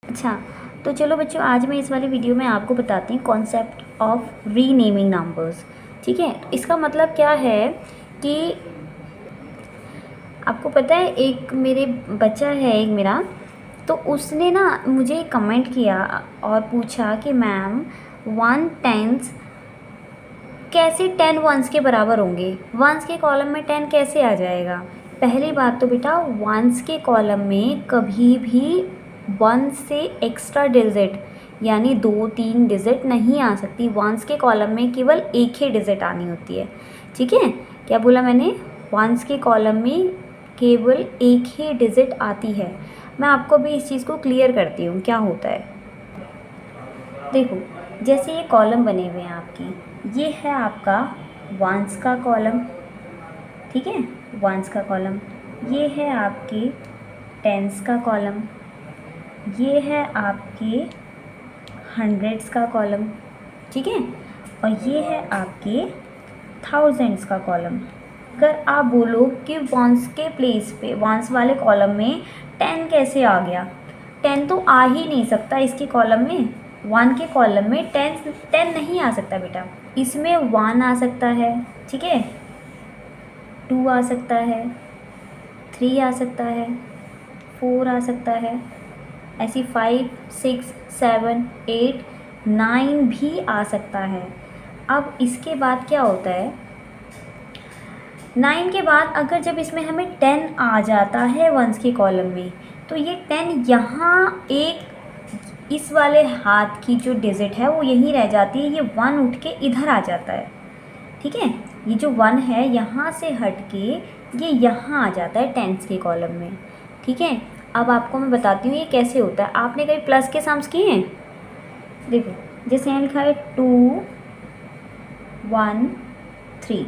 अच्छा, तो चलो बच्चों, आज मैं इस वाली वीडियो में आपको बताती हूँ कॉन्सेप्ट ऑफ रीनेमिंग नंबर्स। ठीक है, इसका मतलब क्या है कि आपको पता है, एक मेरे बच्चा है एक मेरा, तो उसने ना मुझे कमेंट किया और पूछा कि मैम 1/10 कैसे 10 वंस के बराबर होंगे, वंस के कॉलम में 10 कैसे आ जाएगा। पहली बात तो बेटा, वंस के कॉलम में कभी भी 1 से एक्स्ट्रा डिजिट यानी 2-3 डिजिट नहीं आ सकती। वंस के कॉलम में केवल एक ही डिजिट आनी होती है। ठीक है, क्या बोला मैंने? वंस के कॉलम में केवल एक ही डिजिट आती है। मैं आपको भी इस चीज़ को क्लियर करती हूँ क्या होता है। देखो, जैसे ये कॉलम बने हुए हैं आपके, ये है आपका वंस का कॉलम। ठीक है, वंस का कॉलम। ये है आपके टेंस का कॉलम। ये है आपके हंड्रेड्स का कॉलम। ठीक है, और ये है आपके थाउजेंड्स का कॉलम। अगर आप बोलो कि वंस के प्लेस पे, वंस वाले कॉलम में 10 कैसे आ गया, 10 तो आ ही नहीं सकता इसके कॉलम में। 1 के कॉलम में 10 नहीं आ सकता बेटा। इसमें 1 आ सकता है, ठीक है, 2 आ सकता है, 3 आ सकता है, 4 आ सकता है, ऐसी 5, 6, 7, 8, 9 भी आ सकता है। अब इसके बाद क्या होता है, 9 के बाद अगर जब इसमें हमें 10 आ जाता है वंस के कॉलम में, तो ये 10 यहाँ एक इस वाले हाथ की जो डिजिट है वो यहीं रह जाती है। ये 1 उठ के इधर आ जाता है। ठीक है, ये जो 1 है यहाँ से हट के ये यहाँ आ जाता है टेंस के कॉलम में। ठीक है, अब आपको मैं बताती हूँ ये कैसे होता है। आपने कभी प्लस के सम्स किए हैं? देखो, जैसे यहाँ लिखा है 2, 1, 3,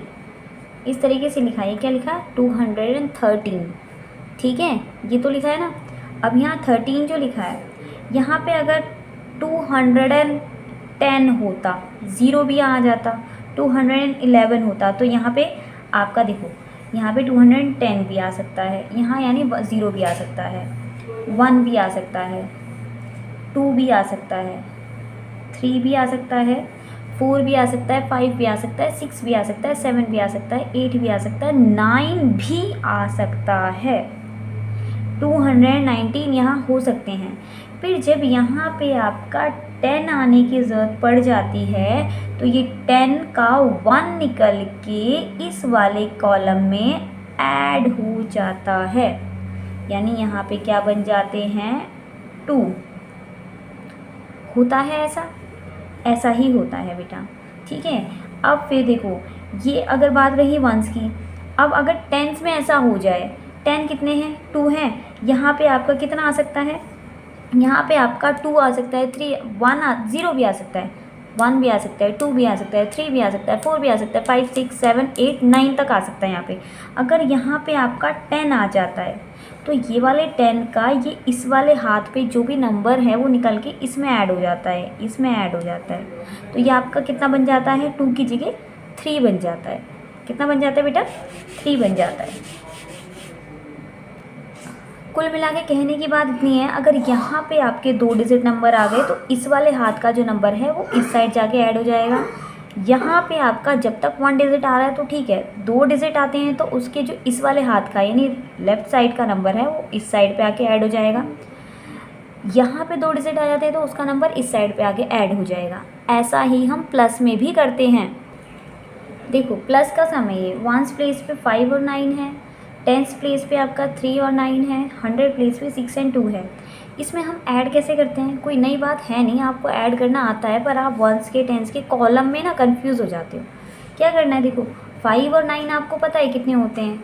इस तरीके से लिखा है। क्या लिखा है? 213। ठीक है, ये तो लिखा है ना। अब यहाँ 13 जो लिखा है, यहाँ पे अगर 210 होता, ज़ीरो भी आ जाता, 211 होता, तो यहाँ पे आपका देखो, यहाँ पे 210 भी आ सकता है, यहाँ यानी 0 भी आ सकता है, 1 भी आ सकता है, 2 भी आ सकता है, 3 भी आ सकता है, 4 भी आ सकता है, 5 भी आ सकता है, 6 भी आ सकता है, 7 भी आ सकता है, 8 भी आ सकता है, 9 भी आ सकता है। 219 यहाँ हो सकते हैं। फिर जब यहाँ पे आपका 10 आने की ज़रूरत पड़ जाती है, तो ये 10 का 1 निकल के इस वाले कॉलम में ऐड हो जाता है, यानी यहाँ पे क्या बन जाते हैं? 2 होता है। ऐसा ही होता है बेटा। ठीक है, अब फिर देखो, ये अगर बात रही वंस की, अब अगर टेंस में ऐसा हो जाए, 10 कितने हैं? 2 हैं। यहाँ पे आपका कितना आ सकता है? यहाँ पे आपका 2 आ सकता है, 3, 0 भी आ सकता है, 1 भी आ सकता है, 2 भी आ सकता है, 3 भी आ सकता है, 4 भी आ सकता है, 5, 6, 7, 8, 9 तक आ सकता है यहाँ पे। अगर यहाँ पे आपका 10 आ जाता है, तो ये वाले 10 का ये इस वाले हाथ पे जो भी नंबर है वो निकल के इसमें ऐड हो जाता है, इसमें ऐड हो जाता है। तो ये आपका कितना बन जाता है? 2 की जगह 3 बन जाता है। कितना बन जाता है बेटा? 3 बन जाता है। कुल मिला के कहने की बात इतनी है, अगर यहाँ पे आपके 2 डिजिट नंबर आ गए, तो इस वाले हाथ का जो नंबर है वो इस साइड जाके ऐड हो जाएगा। यहाँ पे आपका जब तक 1 डिजिट आ रहा है तो ठीक है, 2 डिजिट आते हैं तो उसके जो इस वाले हाथ का यानी लेफ़्ट साइड का नंबर है वो इस साइड पे आके ऐड हो जाएगा। यहाँ पे 2 डिजिट आ जाते हैं तो उसका नंबर इस साइड पे आके ऐड हो जाएगा। ऐसा ही हम प्लस में भी करते हैं। देखो, प्लस का समय वंस प्लेस पे 5 और 9 है, टेंस प्लेस पे आपका 3 और 9 है, 100 प्लेस पे 6 और 2 है। इसमें हम ऐड कैसे करते हैं? कोई नई बात है नहीं, आपको ऐड करना आता है, पर आप वंस के टेंस के कॉलम में ना कंफ्यूज हो जाते हो। क्या करना है? देखो, 5 और 9 आपको पता है कितने होते हैं?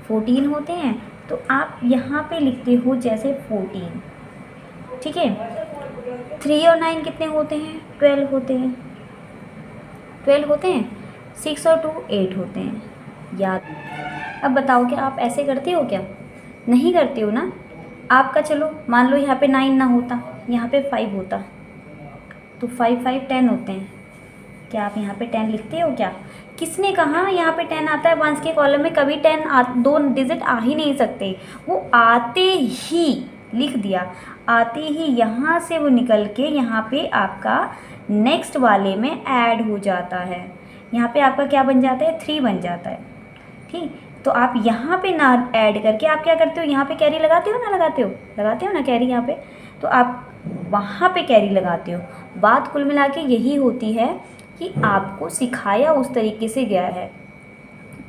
14 होते हैं। तो आप यहाँ पे लिखते हो जैसे 14। ठीक है, 3 और 9 कितने होते हैं? 12 होते हैं। 12 होते हैं। 6 और 2 8 होते हैं। याद। अब बताओ, क्या आप ऐसे करते हो? क्या नहीं करते हो ना? आपका चलो मान लो यहाँ पे 9 ना होता, यहाँ पे 5 होता, तो 5 5 10 होते हैं। क्या आप यहाँ पे 10 लिखते हो? क्या किसने कहा यहाँ पे 10 आता है? वंस के कॉलम में कभी 10 2 डिजिट आ ही नहीं सकते, वो आते ही लिख दिया। आते ही यहाँ से वो निकल के यहाँ पे आपका नेक्स्ट वाले में ऐड हो जाता है। यहाँ पे आपका क्या बन जाता है, 3 बन जाता है। ठीक, तो आप यहाँ पे ना ऐड करके आप क्या करते हो, यहाँ पे कैरी लगाते हो ना, लगाते हो ना कैरी यहाँ पे, तो आप वहाँ पे कैरी लगाते हो। बात कुल मिला के यही होती है कि आपको सिखाया उस तरीके से गया है,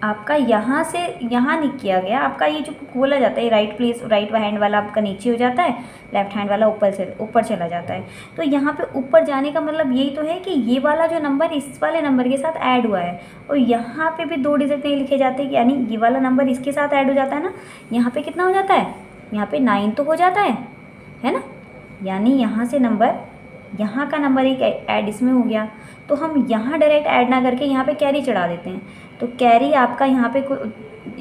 आपका यहाँ से यहाँ नहीं किया गया। आपका ये जो बोला जाता है राइट प्लेस, राइट हैंड वाला आपका नीचे हो जाता है, लेफ्ट हैंड वाला ऊपर से ऊपर चला जाता है। तो यहाँ पे ऊपर जाने का मतलब यही तो है कि ये वाला जो नंबर इस वाले नंबर के साथ ऐड हुआ है, और यहाँ पे भी 2 डिजिट नहीं लिखे जाते, यानी ये वाला नंबर इसके साथ ऐड हो जाता है ना। यहाँ पे कितना हो जाता है, यहाँ पे 9 तो हो जाता है ना। यानी यहाँ से नंबर, यहाँ का नंबर एक ऐड इसमें हो गया, तो हम यहाँ डायरेक्ट ऐड ना करके यहाँ पे कैरी चढ़ा देते हैं। तो कैरी आपका यहाँ पे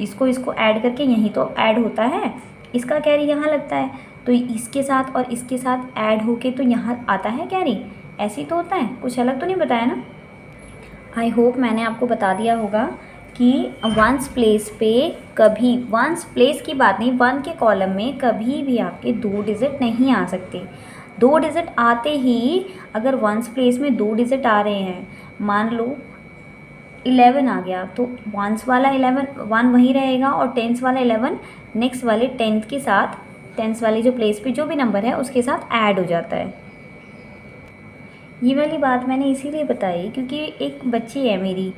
इसको ऐड करके यहीं तो ऐड होता है, इसका कैरी यहाँ लगता है, तो इसके साथ और इसके साथ ऐड होके तो यहाँ आता है कैरी। ऐसे ही तो होता है, कुछ अलग तो नहीं बताया ना। आई होप मैंने आपको बता दिया होगा कि वंस प्लेस पे कभी, वंस प्लेस की बात नहीं, 1 के कॉलम में कभी भी आपके 2 डिजिट नहीं आ सकते। 2 डिजिट आते ही, अगर वंस प्लेस में 2 डिजिट आ रहे हैं, मान लो 11 आ गया, तो वंस वाला 1 वहीं रहेगा और टेंस वाला 11 नेक्स्ट वाले 10th के साथ, 10th वाले जो प्लेस पे जो भी नंबर है उसके साथ ऐड हो जाता है। ये वाली बात मैंने इसीलिए बताई क्योंकि एक बच्ची है मेरी,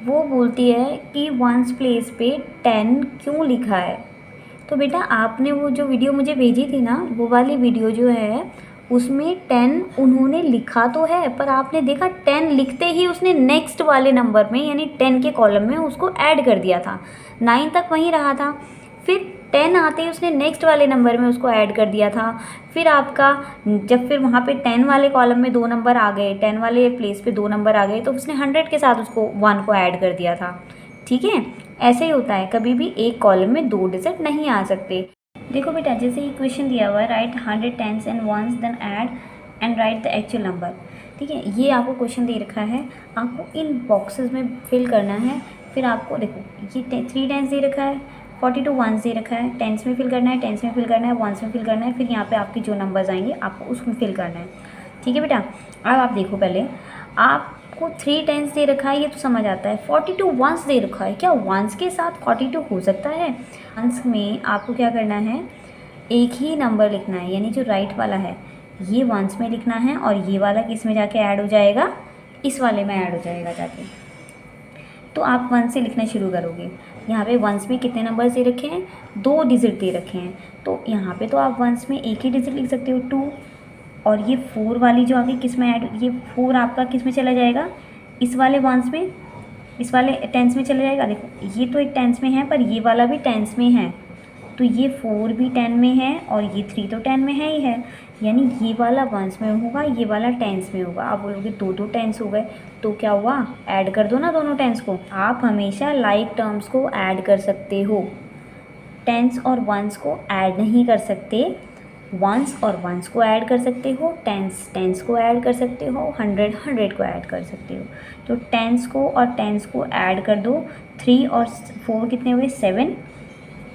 वो बोलती है कि वंस प्लेस पे 10 क्यों लिखा है। तो बेटा आपने वो जो वीडियो मुझे भेजी थी ना, वो वाली वीडियो जो है उसमें 10 उन्होंने लिखा तो है, पर आपने देखा 10 लिखते ही उसने नेक्स्ट वाले नंबर में यानी 10 के कॉलम में उसको ऐड कर दिया था। 9 तक वहीं रहा था, फिर 10 आते ही उसने नेक्स्ट वाले नंबर में उसको ऐड कर दिया था। फिर आपका जब फिर वहाँ पे 10 वाले कॉलम में 2 नंबर आ गए, 10 वाले प्लेस पे 2 नंबर आ गए, तो उसने 100 के साथ उसको 1 को ऐड कर दिया था। ठीक है, ऐसे ही होता है, कभी भी एक कॉलम में 2 डिजिट नहीं आ सकते। देखो बेटा, जैसे ये क्वेश्चन दिया हुआ है, write 100 10s and 1s then add and write the actual number. ठीक है, ये आपको क्वेश्चन दे रखा है, आपको इन बॉक्सेस में फिल करना है। फिर आपको देखो ये 3 10s दे रखा है, 42 1s दे रखा है, 10s में फिल करना है, 10s में फिल करना है, 1s में फिल करना है, फिर यहाँ पे आपके जो नंबर्स आएंगे आपको उसमें फिल करना है। ठीक है बेटा, अब आप देखो, पहले आपको 3 10s दे रखा है, ये तो समझ आता है। 42 1s दे रखा है, क्या 1s के साथ 42 हो सकता है? 1s में आपको क्या करना है, एक ही नंबर लिखना है, यानी जो राइट वाला है ये 1s में लिखना है, और ये वाला किस में जाके ऐड हो जाएगा, इस वाले में ऐड हो जाएगा जाके। तो आप 1 से लिखना शुरू करोगे। यहाँ पे 1s में कितने नंबर दे रखे हैं, 2 डिजिट दे रखे हैं, तो यहाँ पे तो आप 1s में एक ही डिजिट लिख सकते हो 2, और ये 4 वाली जो आगे किस में ऐड, ये 4 आपका किस में चला जाएगा, इस वाले 1s में, इस वाले 10s में चला जाएगा। देखो ये तो एक 10s में है, पर ये वाला भी 10s में है, तो ये 4 भी 10 में है और ये 3 तो 10 में है ही है, यानी ये वाला 1s में होगा, ये वाला 10s में होगा। आप बोलोगे 2 10s हो गए, तो क्या हुआ, ऐड कर दो ना दोनों 10s को। आप हमेशा लाइक टर्म्स को ऐड कर सकते हो, 10s और 1s को ऐड नहीं कर सकते। 1s और 1s को ऐड कर सकते हो, 10s को ऐड कर सकते हो, 100 को ऐड कर सकते हो। तो 10s को और 10s को ऐड कर दो, 3 और 4 कितने हुए, 7।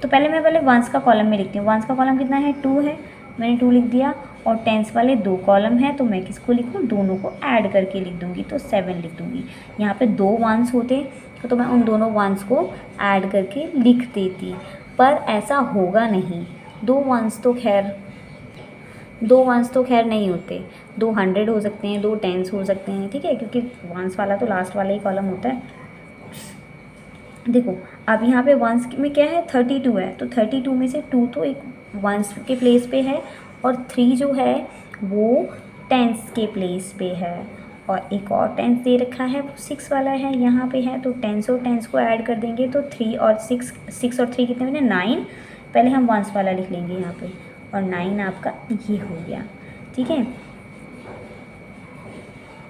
तो पहले मैं 1s का कॉलम में लिखती हूँ। 1s का कॉलम कितना है, 2 है, मैंने 2 लिख दिया, और 10s वाले 2 कॉलम है, तो मैं किसको लिखूँ, दोनों को ऐड करके लिख दूँगी, तो 7 लिख दूँगी। यहाँ पे 2 1s होते तो मैं उन दोनों 1s को ऐड करके लिख देती, पर ऐसा होगा नहीं। 2 1s तो खैर नहीं होते, 2 100 हो सकते हैं, 2 10s हो सकते हैं। ठीक है, क्योंकि 1s वाला तो लास्ट वाला ही कॉलम होता है। देखो अब यहाँ पे 1s में क्या है, 32 है, तो 32 में से 2 तो एक 1s के प्लेस पे है, और 3 जो है वो 10s के प्लेस पे है, और एक और 10s दे रखा है, वो 6 वाला है, यहाँ पे है, तो 10s और 10s को ऐड कर देंगे, तो 3 और 6 और 3 कितने बने, 9। पहले हम 1s वाला लिख लेंगे यहाँ पे, और 9 आपका ये हो गया। ठीक है,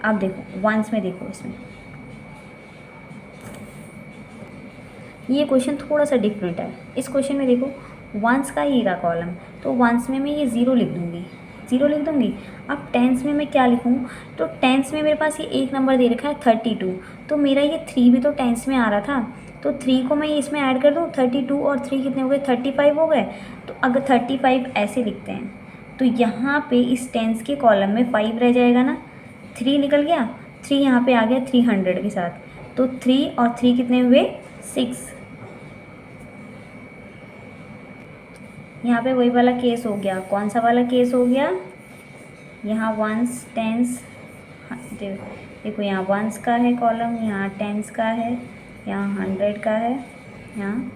अब देखो 1s में, देखो इसमें ये क्वेश्चन थोड़ा सा डिफरेंट है। इस क्वेश्चन में देखो 1s का ही रहा कॉलम, तो 1s में मैं ये 0 लिख दूँगी। अब 10s में मैं क्या लिखूँ, तो 10s में मेरे पास ये एक नंबर दे रखा है 32, तो मेरा ये 3 भी तो 10s में आ रहा था, तो 3 को मैं इसमें ऐड कर दूँ, 32 और 3 कितने हो गए, 35 हो गए। तो अगर 35 ऐसे लिखते हैं, तो यहाँ पे इस टेंस के कॉलम में 5 रह जाएगा ना, 3 निकल गया, 3 यहाँ पे आ गया 300 के साथ, तो 3 और 3 कितने हुए 6। यहाँ पे वही वाला केस हो गया, कौन सा वाला केस हो गया, यहाँ वंस टेंस, देखो यहाँ वंस का है कॉलम, यहाँ टेंस का है, यहाँ 100 का है, यहाँ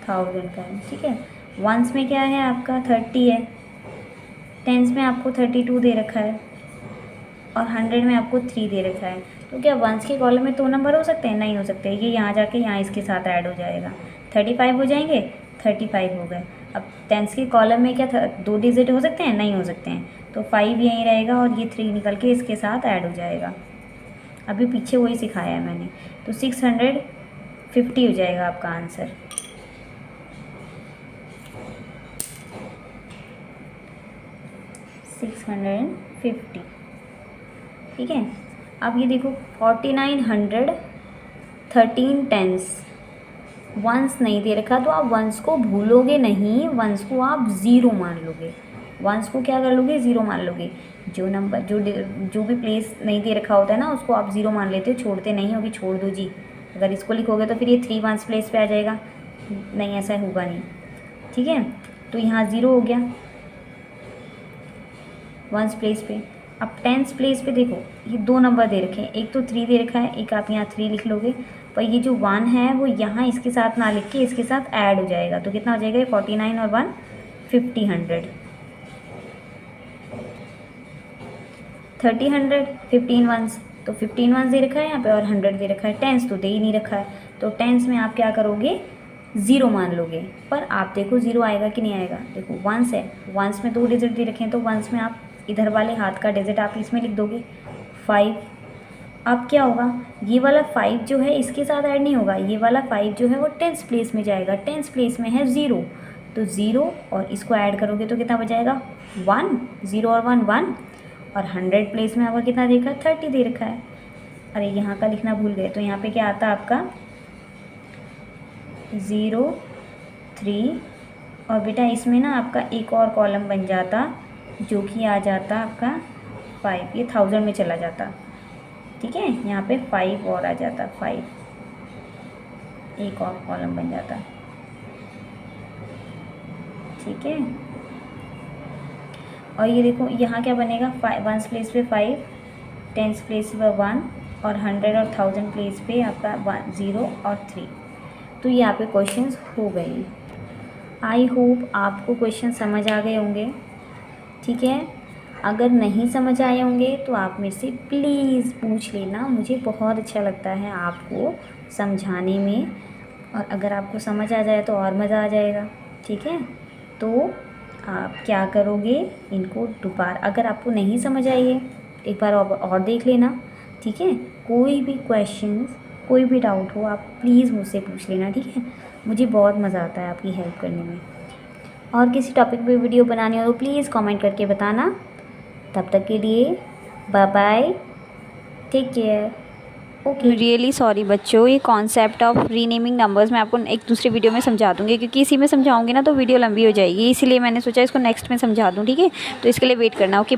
1000 का है, ठीक है। वंस में क्या है आपका 30 है, टेंस में आपको 32 दे रखा है, और 100 में आपको 3 दे रखा है। तो क्या वंस के कॉलम में 2 नंबर हो सकते हैं? नहीं हो सकते, ये यहाँ जाके यहाँ इसके साथ ऐड हो जाएगा, 35 हो जाएंगे, 35 हो गए। अब टेंस के कॉलम में क्या 2 डिजिट हो सकते हैं? नहीं हो सकते हैं, तो 5 यहीं रहेगा और ये 3 निकल के इसके साथ ऐड हो जाएगा। अभी पीछे वही सिखाया है मैंने, तो 650 हो जाएगा आपका आंसर। ठीक है। अब ये देखो 4913 टेंस, वंस नहीं दे रखा, तो आप वंस को भूलोगे नहीं, वंस को आप ज़ीरो मान लोगे, वंस को क्या कर लोगे, ज़ीरो मान लोगे। जो नंबर जो भी प्लेस नहीं दे रखा होता है ना, उसको आप ज़ीरो मान लेते हो, छोड़ते नहीं हो कि छोड़ दो जी, अगर इसको लिखोगे तो फिर ये 3 वंस प्लेस पे आ जाएगा, नहीं ऐसा होगा नहीं, ठीक है। तो यहाँ 0 हो गया वंस प्लेस पे। अब टेंस प्लेस पे देखो, ये 2 नंबर दे रखे हैं, एक तो 3 दे रखा है, एक आप यहाँ 3 लिख लोगे, पर ये जो 1 है वो यहाँ इसके साथ ना लिख के इसके साथ ऐड हो जाएगा, तो कितना हो जाएगा, 49 और 1 50 100 30 100 15 वंस, तो 15 वंस दे रखा है यहाँ पे और 100 दे रखा है, टेंस तो दे ही नहीं रखा है, तो टेंस में आप क्या करोगे, 0 मान लोगे। पर आप देखो 0 आएगा कि नहीं आएगा, देखो वंस है, वंस में 2 डिजिट दे रखे हैं, तो वंस में आप इधर वाले हाथ का डिजिट आप इसमें लिख दोगे 5। अब क्या होगा, ये वाला 5 जो है इसके साथ ऐड नहीं होगा, ये वाला 5 जो है वो टेंस प्लेस में जाएगा, टेंस प्लेस में है 0, तो 0 और इसको ऐड करोगे तो कितना बचाएगा 1, 0 और 1 1, और 100 प्लेस में आपका कितना देखा 30 दे रखा है। अरे यहाँ का लिखना भूल गए, तो यहाँ पे क्या आता है आपका 0 3, और बेटा इसमें ना आपका एक और कॉलम बन जाता जो कि आ जाता आपका 5, ये 1000 में चला जाता, ठीक है। यहाँ पे 5 और आ जाता, 5 एक और कॉलम बन जाता, ठीक है। और ये देखो यहाँ क्या बनेगा, वंस प्लेस पे 5, टेंस प्लेस पे 1, और 100 और 1000 प्लेस पे आपका 0 और 3। तो ये यहाँ पे क्वेश्चंस हो गए। आई होप आपको क्वेश्चन समझ आ गए होंगे, ठीक है। अगर नहीं समझ आए होंगे तो आप मेरे से प्लीज़ पूछ लेना, मुझे बहुत अच्छा लगता है आपको समझाने में, और अगर आपको समझ आ जाए तो और मज़ा आ जाएगा, ठीक है। तो आप क्या करोगे, इनको दोबारा, अगर आपको नहीं समझ आई है एक बार और देख लेना, ठीक है। कोई भी क्वेश्चंस, कोई भी डाउट हो आप प्लीज़ मुझसे पूछ लेना, ठीक है। मुझे बहुत मज़ा आता है आपकी हेल्प करने में। और किसी टॉपिक पे वीडियो बनानी हो तो प्लीज़ कमेंट करके बताना। तब तक के लिए bye bye, take care, okay. Really sorry बच्चों, ये कॉन्सेप्ट ऑफ रीनेमिंग नंबर्स मैं आपको एक दूसरे वीडियो में समझा दूँगी, क्योंकि इसी में समझाऊंगी ना तो वीडियो लंबी हो जाएगी, इसीलिए मैंने सोचा इसको नेक्स्ट में समझा दूँ, ठीक है। तो इसके लिए वेट करना, ओके।